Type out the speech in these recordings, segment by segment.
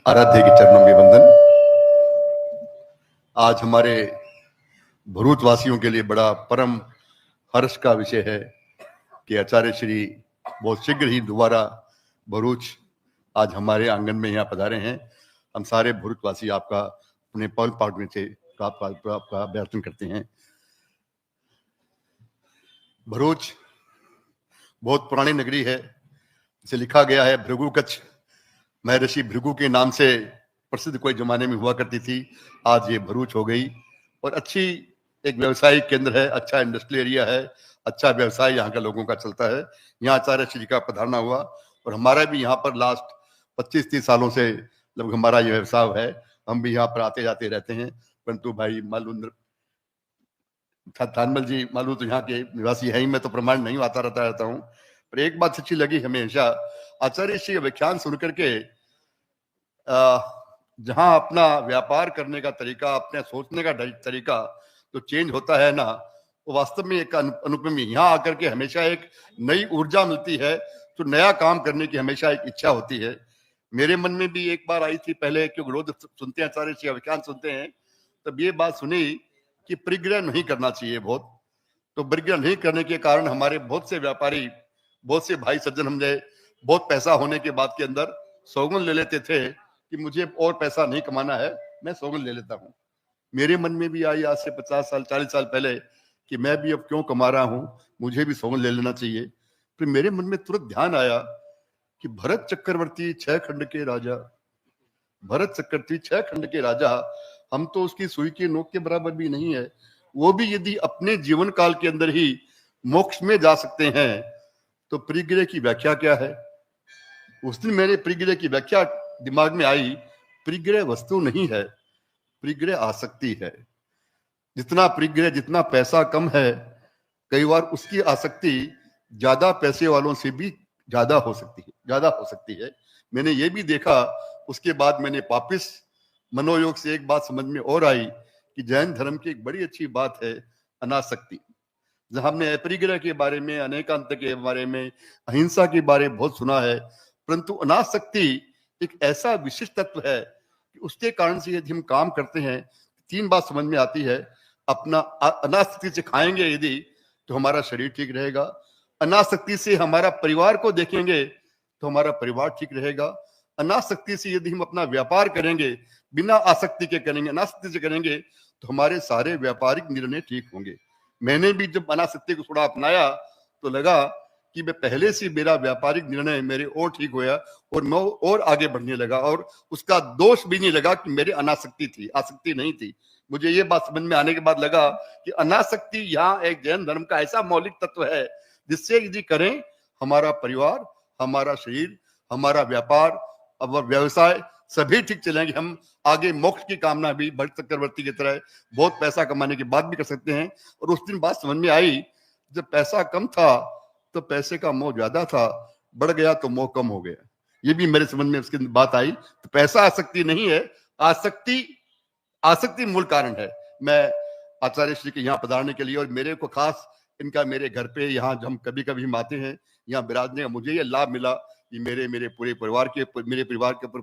आराध्य के चरणों में वंदन। आज हमारे भरूच वासियों के लिए बड़ा परम हर्ष का विषय है कि आचार्य श्री बहुत शीघ्र ही दोबारा भरूच आज हमारे आंगन में यहाँ पधारे हैं। हम सारे भरूच वासी आपका अपने पल पाठ में से आपका अभ्यर्थन करते हैं। भरूच बहुत पुरानी नगरी है। इसे लिखा गया है भृगु कच्छ, महर्षि भृगु के नाम से प्रसिद्ध कोई जमाने में हुआ करती थी। आज ये भरूच हो गई और अच्छी एक व्यवसायिक केंद्र है, अच्छा इंडस्ट्रियल एरिया है, अच्छा व्यवसाय यहाँ का लोगों का चलता है। यहाँ आचार्य श्री का पधारना हुआ और हमारा भी यहाँ पर लास्ट 25-30 सालों से लगभग हमारा ये व्यवसाय है। हम भी यहाँ पर आते जाते रहते हैं। परंतु भाई मालूम थानमल जी मालूम तो यहाँ के निवासी है ही, मैं तो प्रमाण नहीं आता रहता हूँ। पर एक बात अच्छी लगी हमेशा, आचार्य श्री का व्याख्यान सुन करके जहां अपना व्यापार करने का तरीका, अपने सोचने का तरीका तो चेंज होता है ना, वो वास्तव में एक अनुपम। यहाँ आकर के हमेशा एक नई ऊर्जा मिलती है, तो नया काम करने की हमेशा एक इच्छा होती है। मेरे मन में भी एक बार आई थी पहले, क्योंकि रोज सुनते हैं आचार्य श्री का व्याख्यान सुनते हैं, तब ये बात सुनी कि परिग्रह नहीं करना चाहिए बहुत। तो परिग्रह नहीं करने के कारण हमारे बहुत से व्यापारी, बहुत से भाई सज्जन हमने बहुत पैसा होने के बाद के अंदर सौगंध ले लेते थे कि मुझे और पैसा नहीं कमाना है, मैं सौगंध ले लेता हूँ। मेरे मन में भी आई आज से 50 साल 40 साल पहले कि मैं भी अब क्यों कमा रहा हूँ, मुझे भी सौगंध ले लेना चाहिए। फिर मेरे मन में तुरंत ध्यान आया कि भरत चक्रवर्ती 6 खंड के राजा, भरत चक्रवर्ती 6 खंड के राजा, हम तो उसकी सुई की नोक के बराबर भी नहीं है। वो भी यदि अपने जीवन काल के अंदर ही मोक्ष में जा सकते हैं तो परिग्रह की व्याख्या क्या है। उस दिन मेरे परिग्रह की व्याख्या दिमाग में आई। परिग्रह वस्तु नहीं है, परिग्रह आसक्ति है। जितना परिग्रह, जितना पैसा कम है, कई बार उसकी आसक्ति ज्यादा पैसे वालों से भी ज्यादा हो सकती है। मैंने ये भी देखा। उसके बाद मैंने वापिस मनोयोग से एक बात समझ में और आई कि जैन धर्म की एक बड़ी अच्छी बात है अनासक्ति। जहां हमने अपरिग्रह के बारे में, अनेकांत के बारे में, अहिंसा के बारे में बहुत सुना है, परंतु अनासक्ति एक ऐसा विशिष्ट तत्व है कि उसके कारण से यदि हम काम करते हैं, 3 बात समझ में आती है। अपना अनासक्ति से खाएंगे यदि तो हमारा शरीर ठीक रहेगा, अनासक्ति से हमारा परिवार को देखेंगे तो हमारा परिवार ठीक रहेगा, अनासक्ति से यदि हम अपना व्यापार करेंगे, बिना आसक्ति के करेंगे, अनासक्ति से करेंगे तो हमारे सारे व्यापारिक निर्णय ठीक होंगे। मैंने भी जब अनासक्ति को थोड़ा अपनाया तो लगा कि मैं पहले से मेरा व्यापारिक निर्णय मेरे और ठीक हुआ और मैं और आगे बढ़ने लगा, और उसका दोष भी नहीं लगा कि मेरी अनासक्ति थी, आसक्ति नहीं थी। मुझे ये बात समझ में आने के बाद लगा कि अनासक्ति यहाँ एक जैन धर्म का ऐसा मौलिक तत्व है जिससे यदि करें हमारा परिवार, हमारा शरीर, हमारा व्यापार और व्यवसाय सभी ठीक चलेंगे। हम आगे मोक्ष की कामना भी भरत चक्रवर्ती की तरह बहुत पैसा कमाने के बाद भी कर सकते हैं। और उस दिन बात समझ में आई, जब पैसा कम था तो पैसे का मोह ज्यादा था, बढ़ गया तो मोह कम हो गया। ये भी मेरे समझ में उसकी बात आई। तो पैसा आसक्ति नहीं है, आसक्ति मूल कारण है। मैं आचार्य श्री के यहाँ पधारने के लिए और मेरे को खास इनका मेरे घर पे यहाँ हम कभी कभी हम आते हैं, यहाँ विराजने का मुझे ये लाभ मिला कि मेरे पूरे परिवार के, मेरे परिवार के ऊपर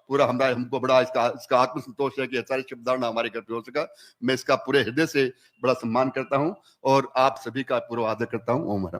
पूरा हमको बड़ा इसका आत्मसंतोष है कि आचार्य श्री पधारना हमारे घर पे हो सका। मैं इसका पूरे हृदय से बड़ा सम्मान करता हूँ और आप सभी का पूरा आदर करता हूँ। ओम हरा।